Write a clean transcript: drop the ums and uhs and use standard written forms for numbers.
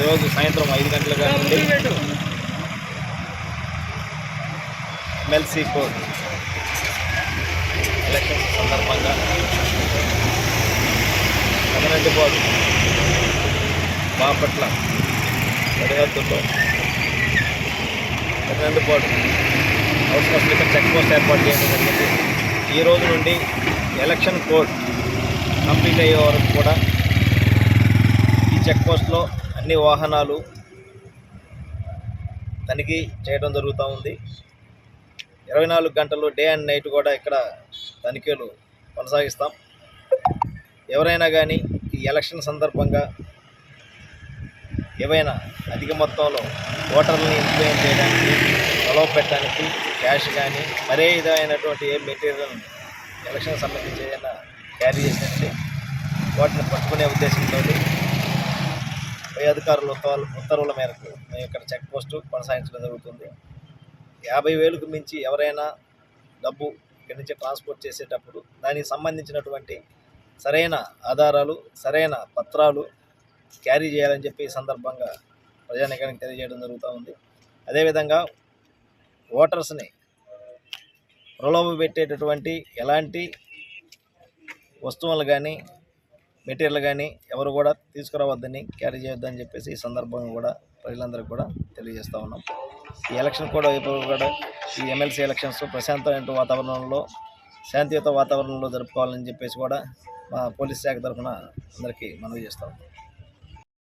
ఈరోజు సాయంత్రం 5 గంటల నుండి ఎమ్మెల్సీ కోడ్ ఎలక్షన్స్ సందర్భంగా కదనంటిపోదు బాపట్ల సరిహద్దుల్లో కదనంటిపోదు అవుట్స్కట్స్ ఇక్కడ చెక్ పోస్ట్ ఏర్పాటు చేయడం జరిగింది. ఈ రోజు నుండి ఎలక్షన్ కోడ్ కంప్లీట్ అయ్యే వరకు కూడా ఈ చెక్ పోస్ట్లో అన్ని వాహనాలు తనిఖీ చేయడం జరుగుతూ ఉంది. 24 గంటలు డే అండ్ నైట్ కూడా ఇక్కడ తనిఖీలు కొనసాగిస్తాం. ఎవరైనా కానీ ఈ ఎలక్షన్ సందర్భంగా ఏవైనా అధిక మొత్తంలో ఓటర్లని ఇన్ఫ్లుయెన్స్ చేయడానికి, ప్రలోభ పెట్టడానికి క్యాష్ కానీ మరే విధమైనటువంటి ఏ మెటీరియల్ ఎలక్షన్ సంబంధించి ఏదైనా క్యారీ చేసినట్టు వాటిని పట్టుకునే ఉద్దేశంతో పై అధికారుల ఉత్తర్వుల మేరకు మేము ఇక్కడ చెక్ పోస్టు కొనసాగించడం జరుగుతుంది. 50,000కు మించి ఎవరైనా డబ్బు ఇక్కడి నుంచి ట్రాన్స్పోర్ట్ చేసేటప్పుడు దానికి సంబంధించినటువంటి సరైన ఆధారాలు, సరైన పత్రాలు క్యారీ చేయాలని చెప్పి ఈ సందర్భంగా ప్రజానీకానికి తెలియజేయడం జరుగుతూ ఉంది. అదేవిధంగా ఓటర్స్ని ప్రలోభ పెట్టేటటువంటి ఎలాంటి వస్తువులు కానీ మెటీరియల్ కానీ ఎవరు కూడా తీసుకురావద్దని, క్యారీ చేయొద్దని చెప్పేసి ఈ సందర్భంగా కూడా ప్రజలందరికీ కూడా తెలియజేస్తూ ఉన్నాం. ఈ ఎలక్షన్ కూడా కూడా ఈ ఎమ్మెల్సీ ఎలక్షన్స్ ప్రశాంతమైన వాతావరణంలో, శాంతియుత వాతావరణంలో జరుపుకోవాలని చెప్పేసి కూడా మా పోలీస్ శాఖ తరఫున అందరికీ మనవి చేస్తాం.